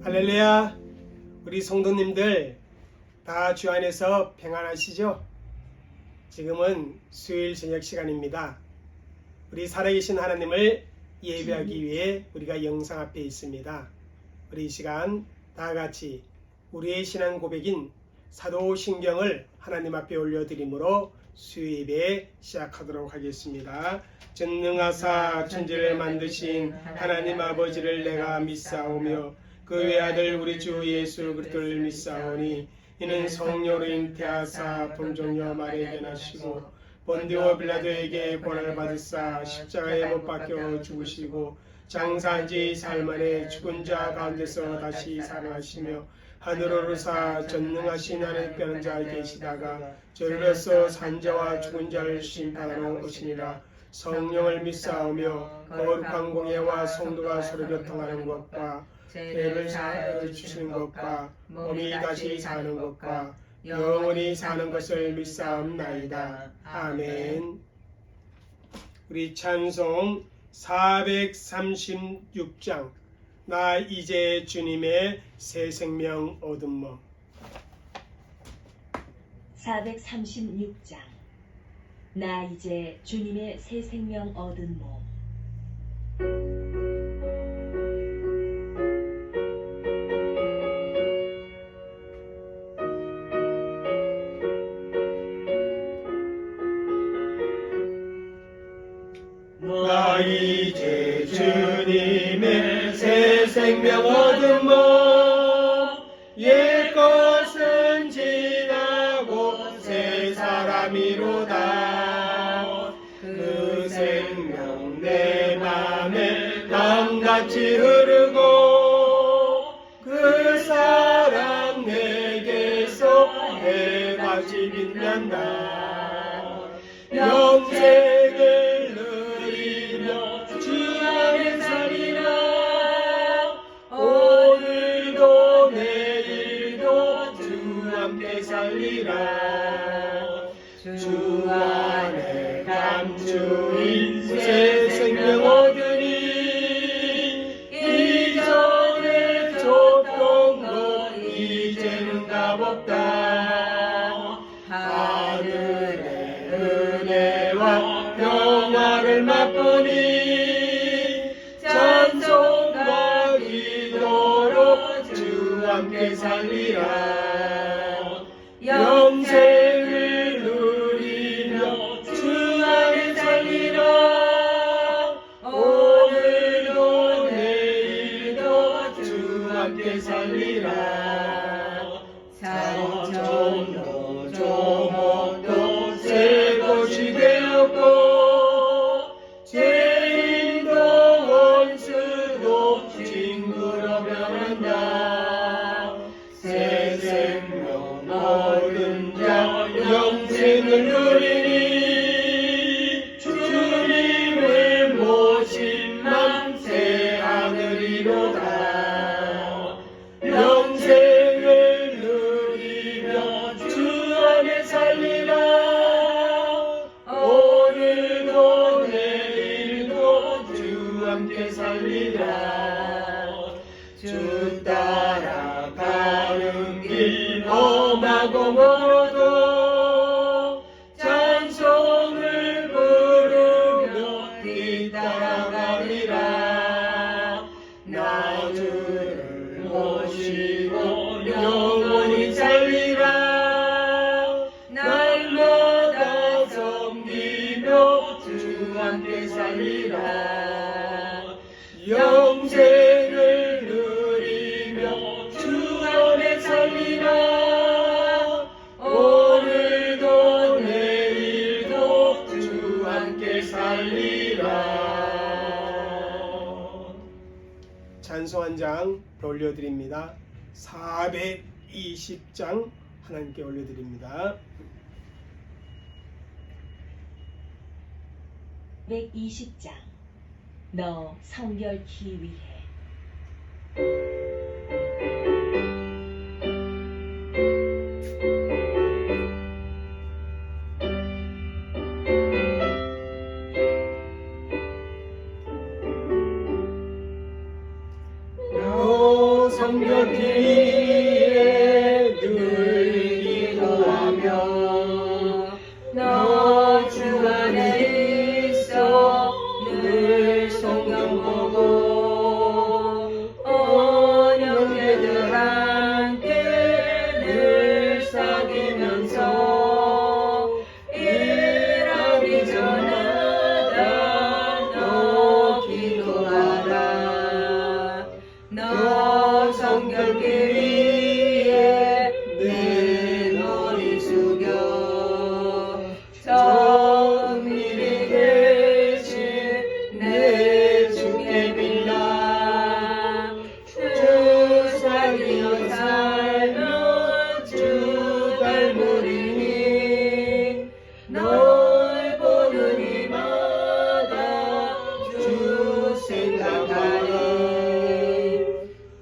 할렐루야. 우리 성도님들 다 주 안에서 평안하시죠? 지금은 수요일 저녁 시간입니다. 우리 살아계신 하나님을 예배하기 위해 우리가 영상 앞에 있습니다. 우리 이 시간 다 같이 우리의 신앙 고백인 사도신경을 하나님 앞에 올려드림으로 수요 예배 시작하도록 하겠습니다. 전능하사 천지를 만드신 하나님 아버지를 내가 믿사오며 그 외아들 우리 주 예수 그리스도를 믿사오니 이는 성령으로 잉태하사 동정녀 마리아에게 나시고 본디오 빌라도에게 고난을 받으사 십자가에 못 박혀 죽으시고 장사한 지 사흘 만에 죽은 자 가운데서 다시 살아나시며 하늘로 오르사 전능하신 하나님 께는 자에 계시다가 저리로서 산자와 죽은 자를 심판하러 오시니라. 성령을 믿사오며 거룩한 공예와 성도가 서로 교통하는 것과 죄를 사하여 주시는 것과 몸이 다시 사는 것과 영원히 사는 것을 믿사옵나이다. 아멘. 우리 찬송 436장 나 이제 주님의 새 생명 얻음모. 436장 나 이제 주님의 새 생명 얻은 몸. 나 이제 주님의 새 생명 얻은 몸. 옛것은 지나고 새 사람이로다. 그 생명 내 맘에 강같이 흐르고 그 사랑 내게서 해같이 빛난다. 영생을 누리며 주 안에 살리라. 오늘도 내일도 주 함께 살리라. 주 안에 감추인 새 생명 얻으니 이전에 줬던 것 이제는 값없다. 하늘의 은혜와 평화를 맛보니 찬송과 기도로 주 함께 살리라. 영생을 누리며 주 안에 살리라. 오늘도 내일도 주 함께 살리라. 산천도 조목도 새 것이 되었고 죄인도 원수도 친구로 변한다. 새 생명 얻은 자 영생을 누리니 주님을 모신 맘 새 하늘이로다. 영생을 누리며 주 안에 살리라. 오늘도 내일도 주 함께 살리라. 주 따라가는 길 험하고 멀어도 찬송을 부르며 뒤따라가리라. 나 주를 모시고 영원히 살리라. 날마다 섬기며 주 함께 살리라. 영생을 누리며 주 안에 살리라. 오늘도 내일도 주 함께 살리라. 찬송 한 장 올려드립니다. 420장 하나님께 올려드립니다. 120장 너 성결케 위해. 너 성결길 위에 늘 기도하며 너 주 안에 있어 늘 성경 보고 어렵게들 함께 늘 사귀면서 일하기 전마다 너 기도하라. 너 성결길 위에 내 머리 숙여 정밀히 계신 내 주께 빌라. 주 살리어 살면 주 닮으리니 널 보는 이마다 주 생각하리.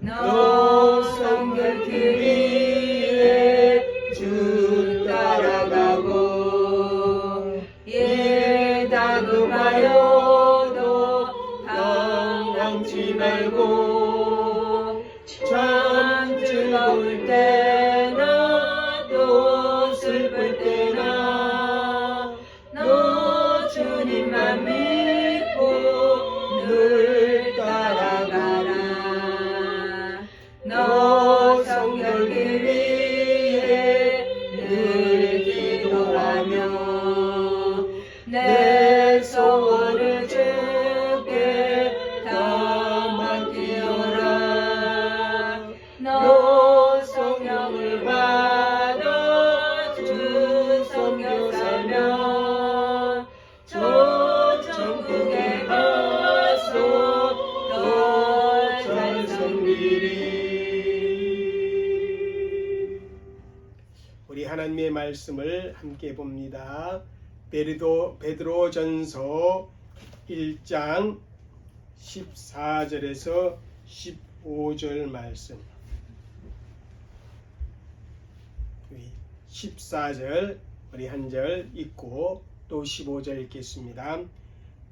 너 성결길 위에 주 따라가고 일 다급하여도 당황치 말고 참 즐거울 때나 또 슬플 때나 너 주님만 믿고 늘 따라가라. 너 성결길 위에 늘 기도하며 내 소원을 주께 다 맡기어라. 너 성령을 받아 주 성경 살며 저 천국에 가서 더 잘 섬기리. 우리 하나님의 말씀을 함께 봅니다. 베드로전서 1장 14절에서 15절 말씀. 14절 우리 한 절 읽고 또 15절 읽겠습니다.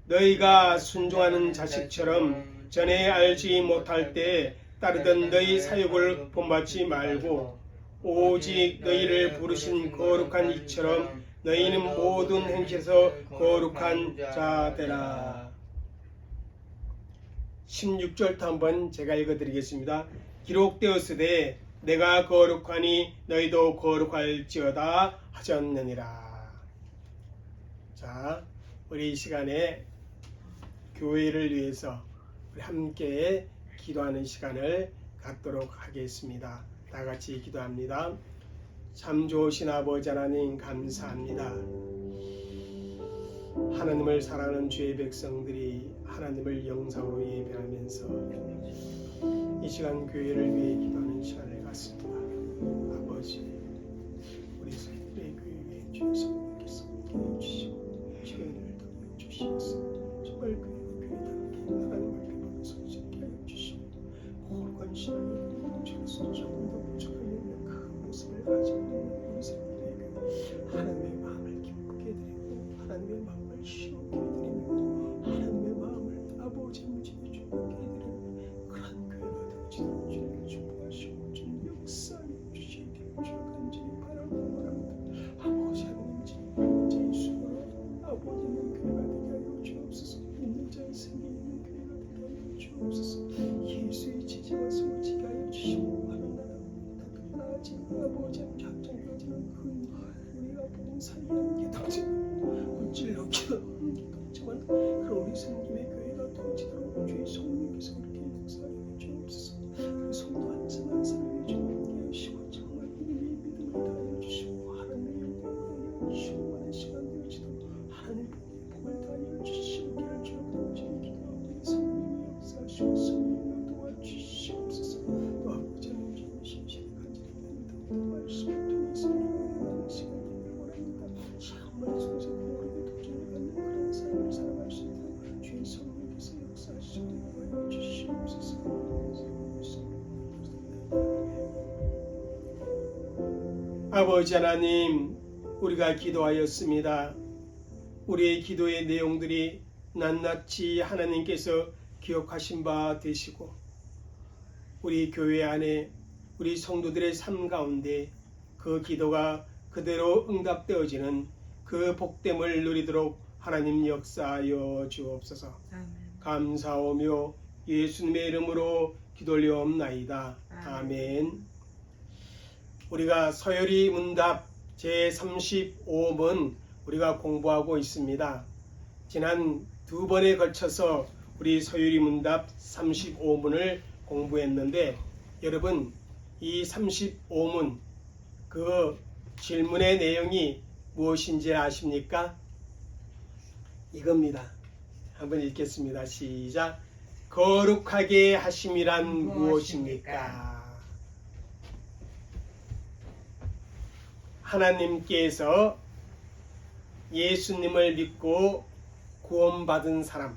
너희가 순종하는 자식처럼 전에 알지 못할 때 따르던 너희 사육을 본받지 말고 오직 너희를 부르신 거룩한 이처럼 너희는 모든 행실에서 거룩한 자 되라. 16절도 한번 제가 읽어드리겠습니다. 기록되었으되 내가 거룩하니 너희도 거룩할지어다 하셨느니라. 자, 우리 이 시간에 교회를 위해서 우리 함께 기도하는 시간을 갖도록 하겠습니다. 다 같이 기도합니다. 참 좋으신 아버지 하나님 감사합니다. 하나님을 사랑하는 주의 백성들이 하나님을 영상으로 예배하면서 이 시간 교회를 위해 기도하는 시간을 갖습니다. 아버지, 우리 교회 위해 주의 성령께서 함께해 주시고 주의를 더해 주시옵소서. 정말 교회답게 하나님 앞에 받아서 지게 하여 주시고 거룩한 신앙의 중에서 조금 더 부족한 그 모습을 가지고 있는 우리 성도의 교회 하나님의 마음을 기쁘게 드리고 하나님의 마음을 시원케 드리며 하나님의 마음을 아버지 무지에 주게 드리고 그런 교회가 되어지도록 주님께 축복하시고 주님 역사해 주시기를 주여 간절히 바라고 바랍니다. 아버지 하나님 지금 자의 수고로 아버지는 교회가 되게 하여 주옵소서. 믿는 자의 생에 있는 교회가 되게 하여 주옵소서. 예수의 지지와 숨을 지게 하여 주시고 하는 나라 아직 아버지 작정까지는 우리가 보는 사이에 함께 터지고 어찔로 기도하지만 그런 우리 성김의 교회가 터지도록 주의 성령께서 그렇게 역사하여 주옵소서. 그 성도 한 사람 한 사람의 주님께 하시고 정말 우리의 믿음을 다하여 주시고 하나님의 영광을 다하여 주시고 많은 시간 되어지도록 하나님의 복을 다하여 주시기를 주옵소서. 기도하오니 성령의 역사하시고 성령을 도와주시옵소서. 또 아버지 하나님 주신 시간 말씀을 통해서 하는 시간 되길 원합니다. 정말 속에서 모르게 도전을 갖는 그런 삶을 살아갈 수 있도록 주의 성령께서 역사하시고 도와여 주시옵소서. 아버지 하나님, 우리가 기도하였습니다. 우리의 기도의 내용들이 낱낱이 하나님께서 기억하신 바 되시고 우리 교회 안에 우리 성도들의 삶 가운데 그 기도가 그대로 응답되어지는 그 복됨을 누리도록 하나님 역사하여 주옵소서. 감사하며 예수님의 이름으로 기도 올려옵나이다. 아멘. 우리가 서열이 문답 제35번 우리가 공부하고 있습니다. 지난 두 번에 걸쳐서 우리 서열이 문답 35문을 공부했는데 여러분 이 35문 그 질문의 내용이 무엇인지 아십니까? 이겁니다. 한번 읽겠습니다. 시작. 거룩하게 하심이란 무엇입니까? 하나님께서 예수님을 믿고 구원받은 사람,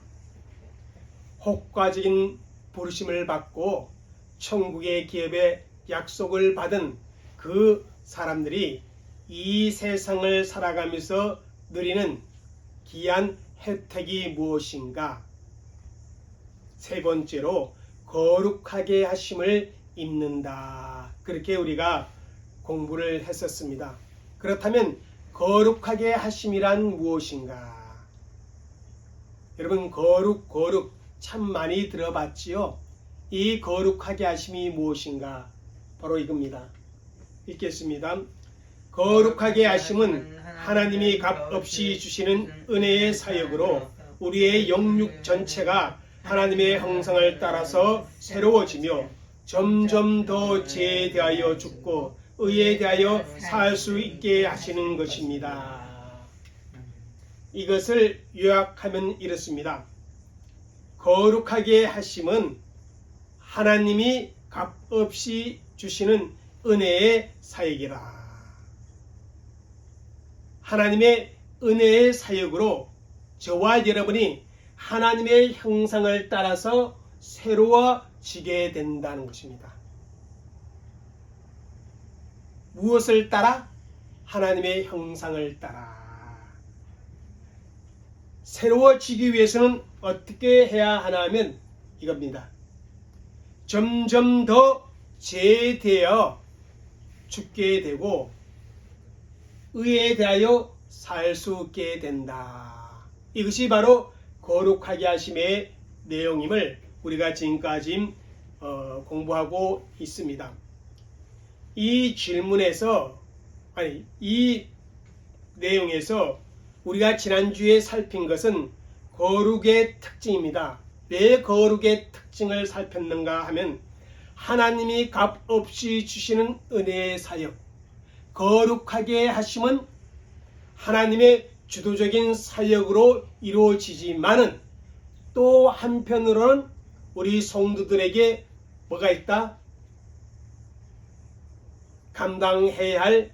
혹과적인 부르심을 받고 천국의 기업의 약속을 받은 그 사람들이 이 세상을 살아가면서 누리는 귀한 혜택이 무엇인가? 세 번째로 거룩하게 하심을 입는다. 그렇게 우리가 공부를 했었습니다. 그렇다면 거룩하게 하심이란 무엇인가? 여러분 거룩 참 많이 들어봤지요? 이 거룩하게 하심이 무엇인가? 바로 이겁니다. 읽겠습니다. 거룩하게 하심은 하나님이 값없이 주시는 은혜의 사역으로 우리의 영육 전체가 하나님의 형상을 따라서 새로워지며 점점 더 죄에 대하여 죽고 의에 대하여 살 수 있게 하시는 것입니다. 이것을 요약하면 이렇습니다. 거룩하게 하심은 하나님이 값없이 주시는 은혜의 사역이라. 하나님의 은혜의 사역으로 저와 여러분이 하나님의 형상을 따라서 새로워지게 된다는 것입니다. 무엇을 따라? 하나님의 형상을 따라. 새로워지기 위해서는 어떻게 해야 하나 하면 이겁니다. 점점 더 죄에 대하여 죽게 되고 의에 대하여 살 수 있게 된다. 이것이 바로 거룩하게 하심의 내용임을 우리가 지금까지 공부하고 있습니다. 이 질문에서 이 내용에서 우리가 지난주에 살핀 것은 거룩의 특징입니다. 왜 거룩의 특징을 살폈는가 하면 하나님이 값없이 주시는 은혜의 사역, 거룩하게 하심은 하나님의 주도적인 사역으로 이루어지지만은 또 한편으로는 우리 성도들에게 뭐가 있다? 감당해야 할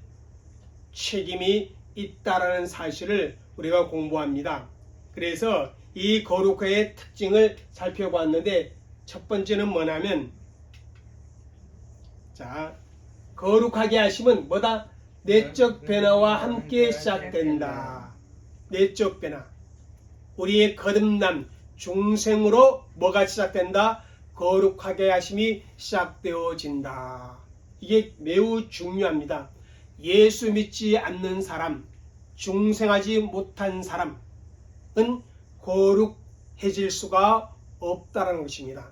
책임이 있다라는 사실을 우리가 공부합니다. 그래서 이 거룩의 특징을 살펴봤는데 첫 번째는 뭐냐면 거룩하게 하심은 뭐다? 내적 변화와 함께 시작된다. 내적 변화. 우리의 거듭남, 중생으로 뭐가 시작된다? 거룩하게 하심이 시작되어진다. 이게 매우 중요합니다. 예수 믿지 않는 사람, 중생하지 못한 사람은 거룩해질 수가 없다는 것입니다.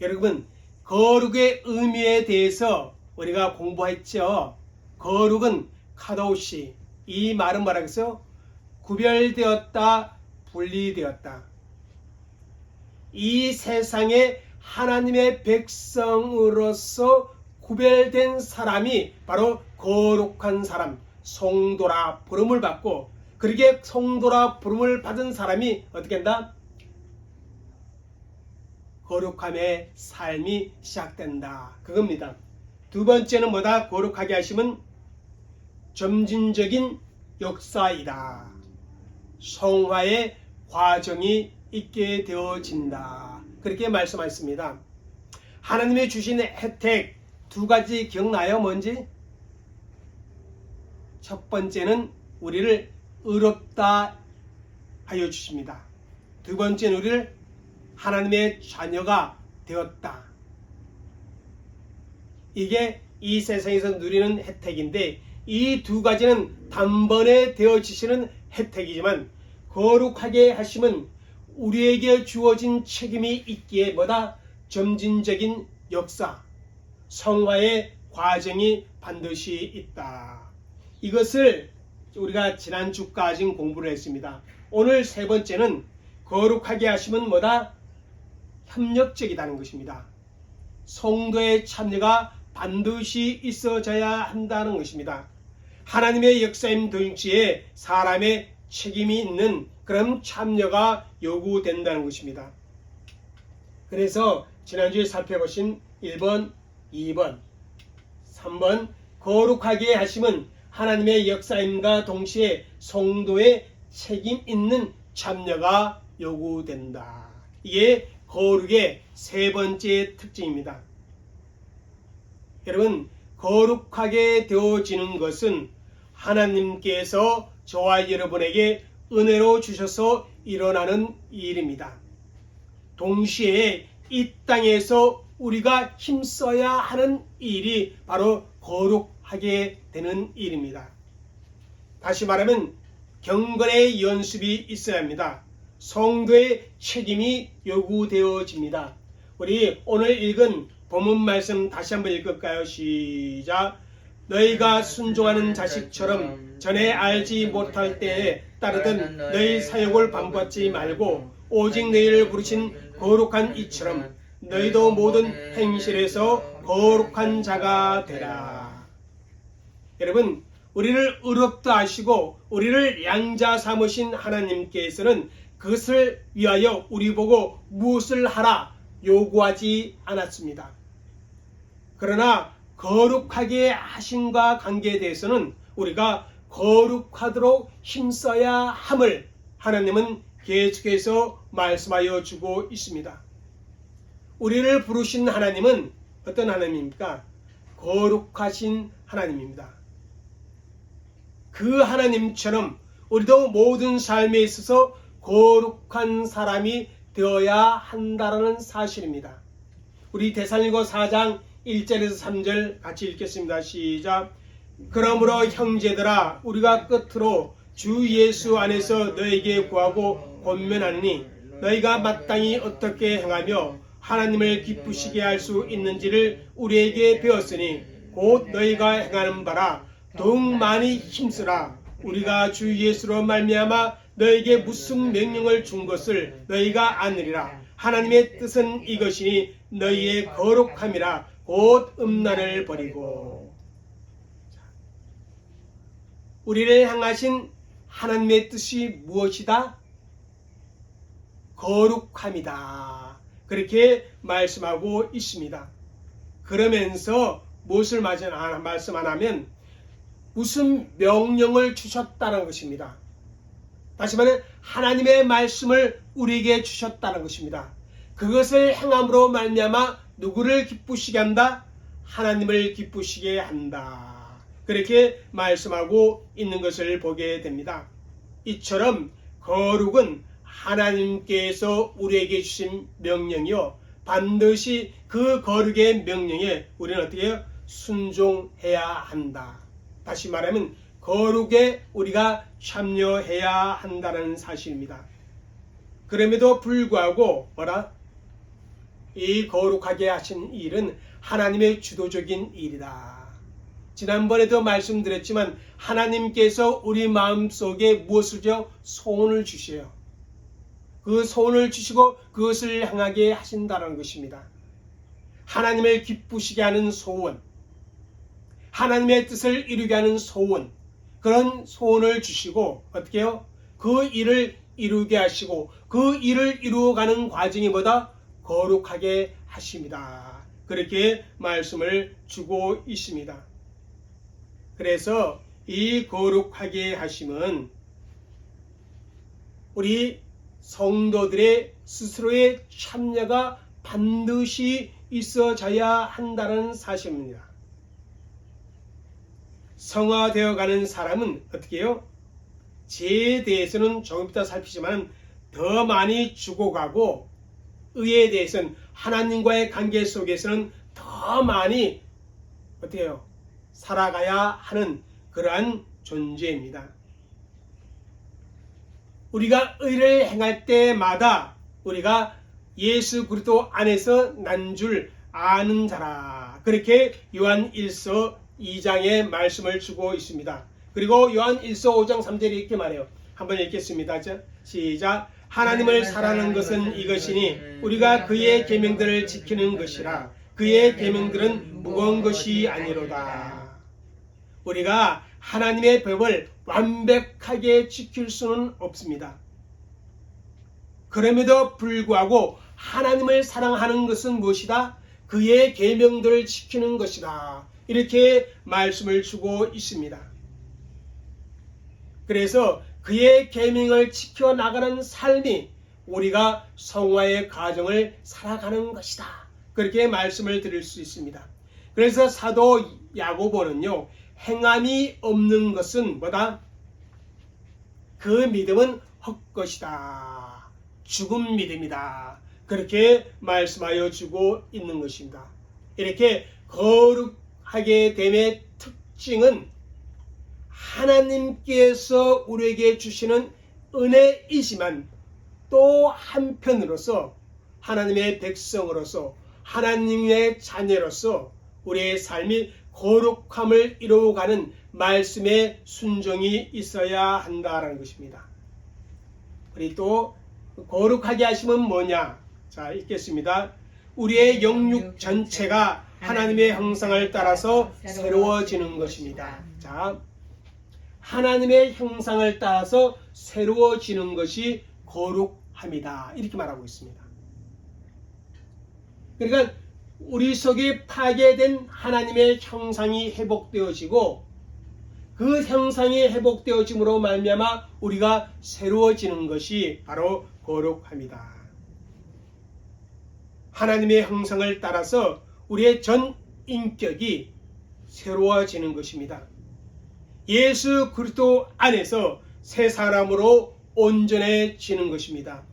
여러분, 거룩의 의미에 대해서 우리가 공부했죠. 거룩은 카도시, 이 말은 뭐라고 했어요? 구별되었다, 분리되었다. 이 세상에 하나님의 백성으로서 구별된 사람이 바로 거룩한 사람, 성도라 부름을 받고, 그렇게 성도라 부름을 받은 사람이 어떻게 한다? 거룩함의 삶이 시작된다. 그겁니다. 두 번째는 뭐다? 거룩하게 하심은 점진적인 역사이다. 성화의 과정이 있게 되어진다. 그렇게 말씀하셨습니다. 하나님의 주신 혜택 두 가지 기억나요? 뭔지? 첫 번째는 우리를 의롭다 하여 주십니다. 두 번째는 우리를 하나님의 자녀가 되었다. 이게 이 세상에서 누리는 혜택인데 이 두 가지는 단번에 되어지시는 혜택이지만 거룩하게 하심은 우리에게 주어진 책임이 있기에 뭐다? 점진적인 역사, 성화의 과정이 반드시 있다. 이것을 우리가 지난주까지 공부를 했습니다. 오늘 세 번째는 거룩하게 하심은 뭐다? 협력적이라는 것입니다. 성도의 참여가 반드시 있어져야 한다는 것입니다. 하나님의 역사임 동시에 사람의 책임이 있는 그런 참여가 요구된다는 것입니다. 그래서 지난주에 살펴보신 1번, 2번, 3번 거룩하게 하심은 하나님의 역사임과 동시에 성도의 책임 있는 참여가 요구된다. 이게 거룩의 세 번째 특징입니다. 여러분, 거룩하게 되어지는 것은 하나님께서 저와 여러분에게 은혜로 주셔서 일어나는 일입니다. 동시에 이 땅에서 우리가 힘써야 하는 일이 바로 거룩하게 되는 일입니다. 다시 말하면 경건의 연습이 있어야 합니다. 성도의 책임이 요구되어집니다. 우리 오늘 읽은 본문 말씀 다시 한번 읽을까요? 시작. 너희가 순종하는 자식처럼 전에 알지 못할 때에 따르던 너희 사욕을 반복하지 말고 오직 너희를 부르신 거룩한 이처럼 너희도 모든 행실에서 거룩한 자가 되라. 여러분, 우리를 의롭다 하시고 우리를 양자 삼으신 하나님께서는 그것을 위하여 우리 보고 무엇을 하라 요구하지 않았습니다. 그러나 거룩하게 하심과 관계에 대해서는 우리가 거룩하도록 힘써야 함을 하나님은 계속해서 말씀하여 주고 있습니다. 우리를 부르신 하나님은 어떤 하나님입니까? 거룩하신 하나님입니다. 그 하나님처럼 우리도 모든 삶에 있어서 거룩한 사람이 되어야 한다는 사실입니다. 우리 데살로니가 4장 1절에서 3절 같이 읽겠습니다. 시작. 그러므로 형제들아 우리가 끝으로 주 예수 안에서 너에게 구하고 권면하니 너희가 마땅히 어떻게 행하며 하나님을 기쁘시게 할 수 있는지를 우리에게 배웠으니 곧 너희가 행하는 바라 더욱 많이 힘쓰라. 우리가 주 예수로 말미암아 너에게 무슨 명령을 준 것을 너희가 아느리라. 하나님의 뜻은 이것이니 너희의 거룩함이라. 곧 음란을 버리고. 우리를 향하신 하나님의 뜻이 무엇이다? 거룩함이다. 그렇게 말씀하고 있습니다. 그러면서 무엇을 말씀 안 하면 무슨 명령을 주셨다는 것입니다. 다시 말하면 하나님의 말씀을 우리에게 주셨다는 것입니다. 그것을 행함으로 말미암아 누구를 기쁘시게 한다? 하나님을 기쁘시게 한다. 그렇게 말씀하고 있는 것을 보게 됩니다. 이처럼 거룩은 하나님께서 우리에게 주신 명령이요 반드시 그 거룩의 명령에 우리는 어떻게 해요? 순종해야 한다. 다시 말하면 거룩에 우리가 참여해야 한다는 사실입니다. 그럼에도 불구하고 이 거룩하게 하신 일은 하나님의 주도적인 일이다. 지난번에도 말씀드렸지만 하나님께서 우리 마음속에 무엇을 줘? 소원을 주셔요. 그 소원을 주시고 그것을 향하게 하신다는 것입니다. 하나님을 기쁘시게 하는 소원, 하나님의 뜻을 이루게 하는 소원, 그런 소원을 주시고 어떻게 해요? 그 일을 이루게 하시고 그 일을 이루어가는 과정이 뭐다? 거룩하게 하십니다. 그렇게 말씀을 주고 있습니다. 그래서 이 거룩하게 하심은 우리 성도들의 스스로의 참여가 반드시 있어져야 한다는 사실입니다. 성화되어가는 사람은 어떻게 해요? 죄에 대해서는 조금 이따 살피지만 더 많이 죽어가고 의에 대해서는 하나님과의 관계 속에서는 더 많이 어떻게 해요? 살아가야 하는 그러한 존재입니다. 우리가 의를 행할 때마다 우리가 예수 그리스도 안에서 난 줄 아는 자라. 그렇게 요한 1서 2장의 말씀을 주고 있습니다. 그리고 요한 1서 5장 3절에 이렇게 말해요. 한번 읽겠습니다. 시작. 하나님을 사랑하는 것은 이것이니 우리가 그의 계명들을 지키는 것이라. 그의 계명들은 무거운 것이 아니로다. 우리가 하나님의 법을 완벽하게 지킬 수는 없습니다. 그럼에도 불구하고 하나님을 사랑하는 것은 무엇이다? 그의 계명들을 지키는 것이다. 이렇게 말씀을 주고 있습니다. 그래서 그의 계명을 지켜나가는 삶이 우리가 성화의 과정을 살아가는 것이다. 그렇게 말씀을 드릴 수 있습니다. 그래서 사도 야고보는요, 행함이 없는 것은 뭐다? 그 믿음은 헛것이다. 죽은 믿음이다. 그렇게 말씀하여 주고 있는 것입니다. 이렇게 거룩하게 됨의 특징은 하나님께서 우리에게 주시는 은혜이지만 또 한편으로서 하나님의 백성으로서 하나님의 자녀로서 우리의 삶이 거룩함을 이루어가는 말씀에 순종이 있어야 한다라는 것입니다. 우리 또 거룩하게 하심은 뭐냐? 자, 읽겠습니다. 우리의 영육 전체가 하나님의 형상을 따라서 새로워지는 것입니다. 자, 하나님의 형상을 따라서 새로워지는 것이 거룩함이다. 이렇게 말하고 있습니다. 그러니까 우리 속에 파괴된 하나님의 형상이 회복되어지고 그 형상이 회복되어짐으로 말미암아 우리가 새로워지는 것이 바로 거룩함이다. 하나님의 형상을 따라서 우리의 전 인격이 새로워지는 것입니다. 예수 그리스도 안에서 새 사람으로 온전해지는 것입니다.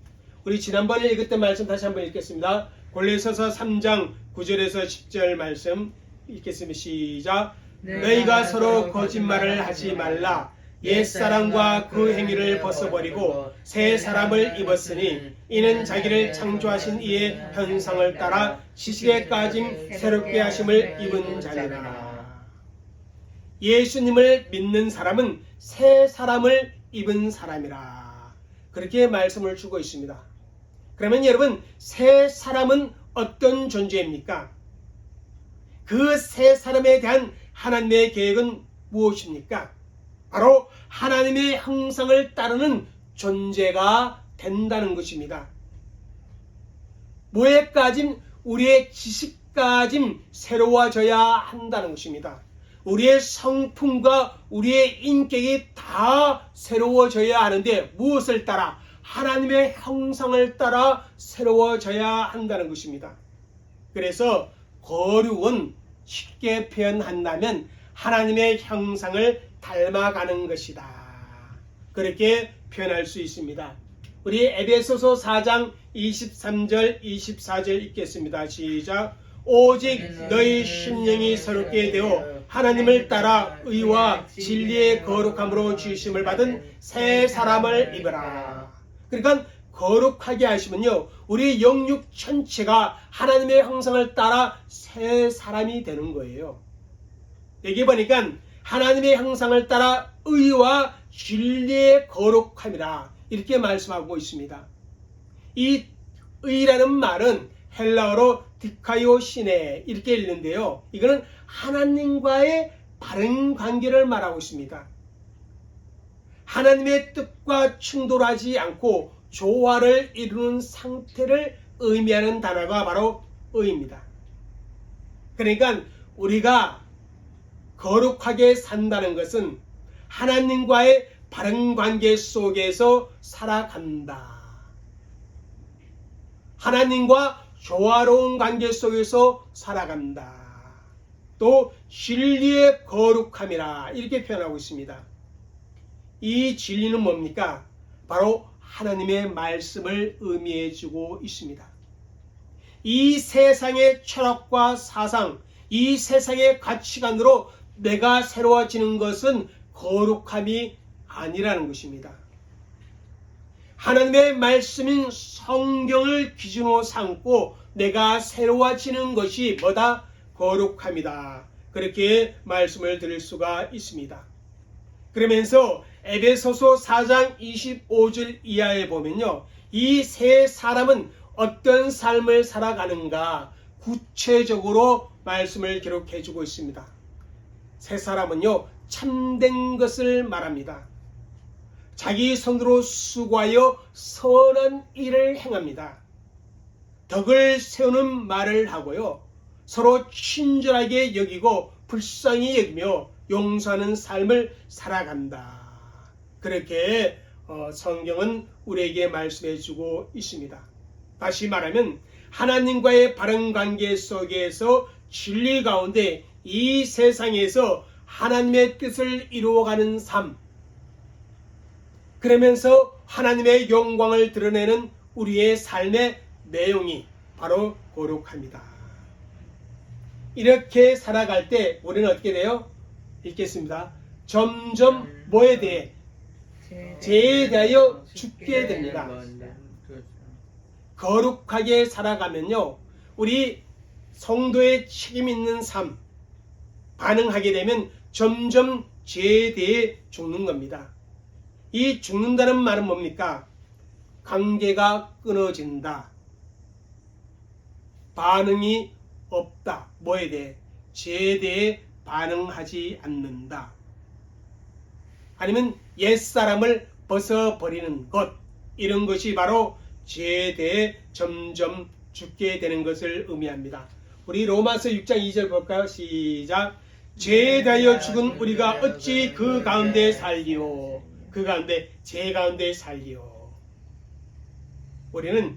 우리 지난번에 읽었던 말씀 다시 한번 읽겠습니다. 골로새서 3장 9절에서 10절 말씀 읽겠습니다. 시작. 너희가 서로 거짓말을 하지 말라. 옛사람과 그 행위를 벗어버리고 새 사람을 입었으니 이는 자기를 창조하신 이의 형상을 따라 지식에 까짐 새롭게 하심을 입은 자니라. 예수님을 믿는 사람은 새 사람을 입은 사람이라. 그렇게 말씀을 주고 있습니다. 그러면 여러분, 새 사람은 어떤 존재입니까? 그 새 사람에 대한 하나님의 계획은 무엇입니까? 바로 하나님의 형상을 따르는 존재가 된다는 것입니다. 뭐에까진 우리의 지식까진 새로워져야 한다는 것입니다. 우리의 성품과 우리의 인격이 다 새로워져야 하는데 무엇을 따라? 하나님의 형상을 따라 새로워져야 한다는 것입니다. 그래서 거룩은 쉽게 표현한다면 하나님의 형상을 닮아가는 것이다. 그렇게 표현할 수 있습니다. 우리 에베소서 4장 23절 24절 읽겠습니다. 시작. 오직 너희 심령이 새롭게 되어 하나님을 따라 의와 진리의 거룩함으로 주심을 받은 새 사람을 입으라. 그러니까 거룩하게 하시면요, 우리 영육 전체가 하나님의 형상을 따라 새 사람이 되는 거예요. 여기 보니까 하나님의 형상을 따라 의와 진리의 거룩함이라 이렇게 말씀하고 있습니다. 이 의라는 말은 헬라어로 디카이오시네 이렇게 읽는데요, 이거는 하나님과의 바른 관계를 말하고 있습니다. 하나님의 뜻과 충돌하지 않고 조화를 이루는 상태를 의미하는 단어가 바로 의입니다. 그러니까 우리가 거룩하게 산다는 것은 하나님과의 바른 관계 속에서 살아간다. 하나님과 조화로운 관계 속에서 살아간다. 또 진리의 거룩함이라 이렇게 표현하고 있습니다. 이 진리는 뭡니까? 바로 하나님의 말씀을 의미해 주고 있습니다. 이 세상의 철학과 사상, 이 세상의 가치관으로 내가 새로워지는 것은 거룩함이 아니라는 것입니다. 하나님의 말씀인 성경을 기준으로 삼고 내가 새로워지는 것이 뭐다? 거룩함이다. 그렇게 말씀을 드릴 수가 있습니다. 그러면서 에베소서 4장 25절 이하에 보면요, 이 세 사람은 어떤 삶을 살아가는가 구체적으로 말씀을 기록해 주고 있습니다. 세 사람은요, 참된 것을 말합니다. 자기 손으로 수고하여 선한 일을 행합니다. 덕을 세우는 말을 하고요, 서로 친절하게 여기고 불쌍히 여기며 용서하는 삶을 살아간다. 그렇게 성경은 우리에게 말씀해 주고 있습니다. 다시 말하면 하나님과의 바른 관계 속에서 진리 가운데 이 세상에서 하나님의 뜻을 이루어가는 삶, 그러면서 하나님의 영광을 드러내는 우리의 삶의 내용이 바로 거룩합니다. 이렇게 살아갈 때 우리는 어떻게 돼요? 읽겠습니다. 점점 뭐에 대해? 죄에 대하여 죽게 됩니다. 거룩하게 살아가면요, 우리 성도의 책임 있는 삶 반응하게 되면 점점 죄에 대해 죽는 겁니다. 이 죽는다는 말은 뭡니까? 관계가 끊어진다. 반응이 없다. 뭐에 대해? 죄에 대해 반응하지 않는다. 아니면 옛사람을 벗어버리는 것, 이런 것이 바로 죄에 대해 점점 죽게 되는 것을 의미합니다. 우리 로마서 6장 2절 볼까요? 시작. 죄에 대하여 죽은 우리가 어찌 그 가운데 살리요? 그 가운데, 죄 가운데 살리요? 우리는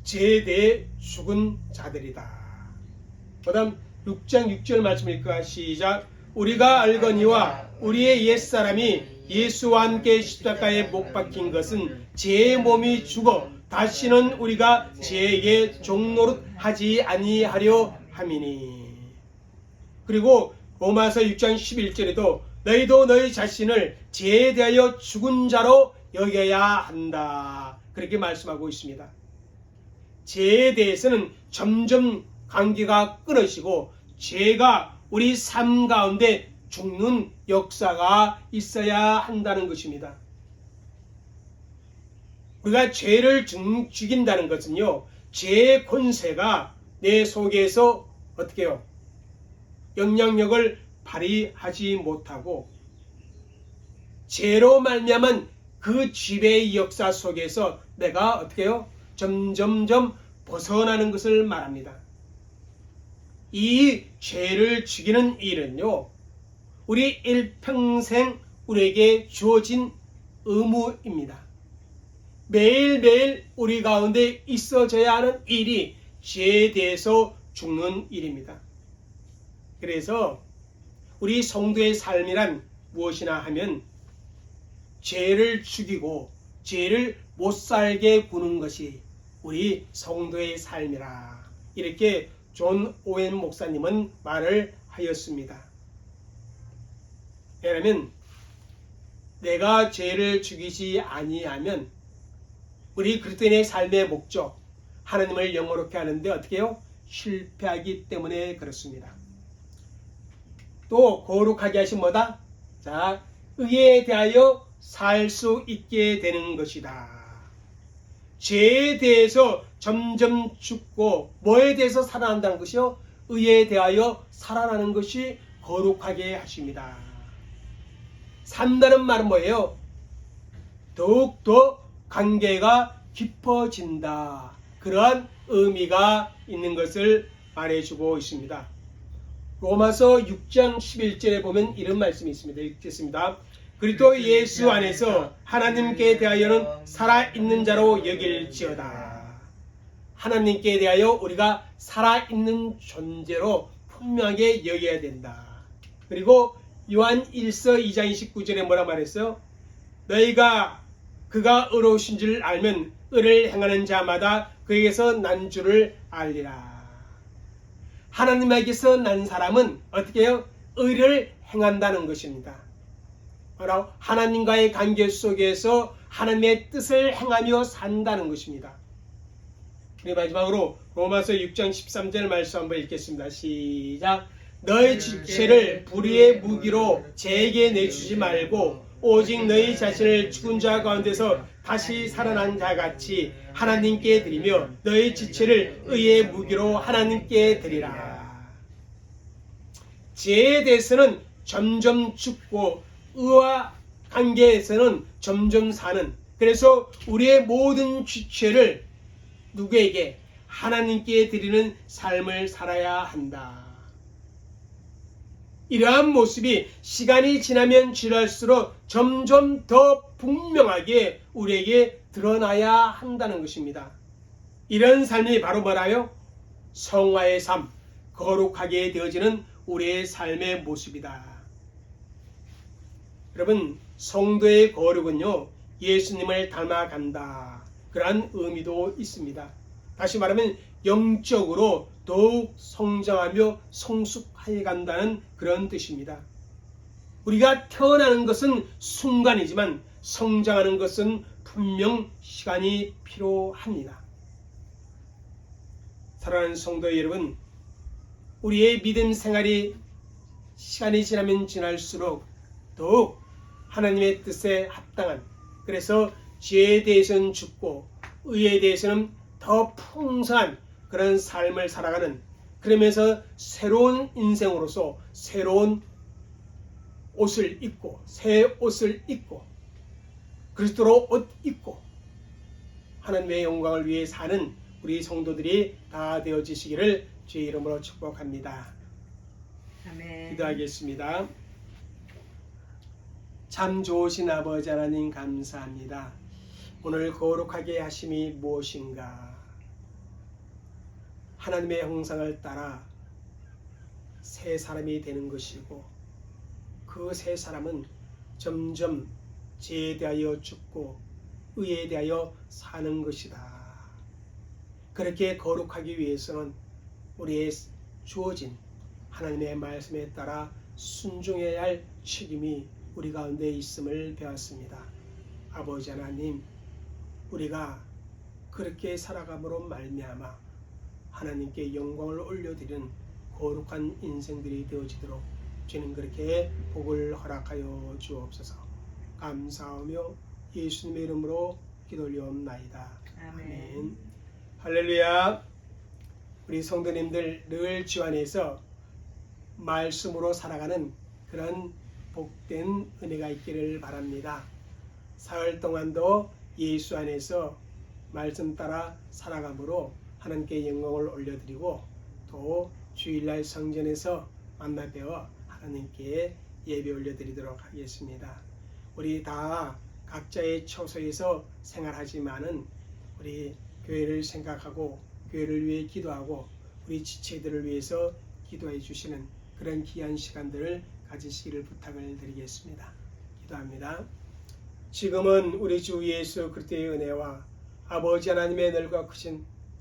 죄에 대해 죽은 자들이다. 그 다음 6장 6절 말씀 읽을까? 시작. 우리가 알거니와 우리의 옛사람이 예수와 함께 십자가에 못 박힌 것은 죄의 몸이 죽어 다시는 우리가 죄에게 종노릇 하지 아니하려 함이니. 그리고 로마서 6장 11절에도 너희도 너희 자신을 죄에 대하여 죽은 자로 여겨야 한다. 그렇게 말씀하고 있습니다. 죄에 대해서는 점점 관계가 끊어지고 죄가 우리 삶 가운데 죽는 역사가 있어야 한다는 것입니다. 우리가 죄를 죽인다는 것은요, 죄의 권세가 내 속에서 어떻게 해요? 영향력을 발휘하지 못하고 죄로 말미암은 그 지배의 역사 속에서 내가 어떻게 해요? 점점점 벗어나는 것을 말합니다. 이 죄를 죽이는 일은요, 우리 일평생 우리에게 주어진 의무입니다. 매일매일 우리 가운데 있어져야 하는 일이 죄에 대해서 죽는 일입니다. 그래서 우리 성도의 삶이란 무엇이나 하면 죄를 죽이고 죄를 못 살게 구는 것이 우리 성도의 삶이라. 이렇게 존 오웬 목사님은 말을 하였습니다. 왜냐하면 내가 죄를 죽이지 아니하면 우리 그리스도인의 삶의 목적, 하나님을 영화롭게 하는데 어떻게 해요? 실패하기 때문에 그렇습니다. 또 거룩하게 하신 뭐다? 자, 의에 대하여 살 수 있게 되는 것이다. 죄에 대해서 점점 죽고 뭐에 대해서 살아난다는 것이요? 의에 대하여 살아나는 것이 거룩하게 하십니다. 산다는 말은 뭐예요? 더욱더 관계가 깊어진다. 그러한 의미가 있는 것을 말해주고 있습니다. 로마서 6장 11절에 보면 이런 말씀이 있습니다. 읽겠습니다. 그리스도 예수 안에서 하나님께 대하여는 살아있는 자로 여길지어다. 하나님께 대하여 우리가 살아있는 존재로 분명하게 여겨야 된다. 그리고 요한 1서 2장 29절에 뭐라 말했어요? 너희가 그가 의로우신 줄 알면 의를 행하는 자마다 그에게서 난 줄을 알리라. 하나님에게서 난 사람은 어떻게 해요? 의를 행한다는 것입니다. 바로 하나님과의 관계 속에서 하나님의 뜻을 행하며 산다는 것입니다. 우리 마지막으로 로마서 6장 13절 말씀 한번 읽겠습니다. 시작. 너희 지체를 불의의 무기로 제게 내주지 말고 오직 너희 자신을 죽은 자 가운데서 다시 살아난 자같이 하나님께 드리며 너희 지체를 의의 무기로 하나님께 드리라. 죄에 대해서는 점점 죽고 의와 관계에서는 점점 사는, 그래서 우리의 모든 지체를 누구에게? 하나님께 드리는 삶을 살아야 한다. 이러한 모습이 시간이 지나면 지날수록 점점 더 분명하게 우리에게 드러나야 한다는 것입니다. 이런 삶이 바로 뭐라요? 성화의 삶, 거룩하게 되어지는 우리의 삶의 모습이다. 여러분, 성도의 거룩은요, 예수님을 닮아간다, 그러한 의미도 있습니다. 다시 말하면 영적으로 더욱 성장하며 성숙해 간다는 그런 뜻입니다. 우리가 태어나는 것은 순간이지만 성장하는 것은 분명 시간이 필요합니다. 사랑하는 성도 여러분, 우리의 믿음 생활이 시간이 지나면 지날수록 더욱 하나님의 뜻에 합당한, 그래서 죄에 대해서는 죽고 의에 대해서는 더 풍성한 그런 삶을 살아가는, 그러면서 새로운 인생으로서 새로운 옷을 입고, 새 옷을 입고 그리스도로 옷 입고 하나님의 영광을 위해 사는 우리 성도들이 다 되어지시기를 주의 이름으로 축복합니다. 아멘. 기도하겠습니다. 참 좋으신 아버지 하나님 감사합니다. 오늘 거룩하게 하심이 무엇인가? 하나님의 형상을 따라 새 사람이 되는 것이고, 그 새 사람은 점점 죄에 대하여 죽고 의에 대하여 사는 것이다. 그렇게 거룩하기 위해서는 우리의 주어진 하나님의 말씀에 따라 순종해야 할 책임이 우리 가운데 있음을 배웠습니다. 아버지 하나님, 우리가 그렇게 살아감으로 말미암아 하나님께 영광을 올려드리는 거룩한 인생들이 되어지도록 주님 그렇게 복을 허락하여 주옵소서. 감사하며 예수님의 이름으로 기도 올리옵나이다. 아멘. 할렐루야. 우리 성도님들 늘 주 안에서 말씀으로 살아가는 그런 복된 은혜가 있기를 바랍니다. 사흘 동안도 예수 안에서 말씀 따라 살아감으로 하나님께 영광을 올려드리고, 또 주일날 성전에서 만나 뵈어 하나님께 예배 올려드리도록 하겠습니다. 우리 다 각자의 처소에서 생활하지만은 우리 교회를 생각하고 교회를 위해 기도하고 우리 지체들을 위해서 기도해 주시는 그런 귀한 시간들을 가지시기를 부탁을 드리겠습니다. 기도합니다. 지금은 우리 주 예수 그리스도의 은혜와 아버지 하나님의 넓고 크신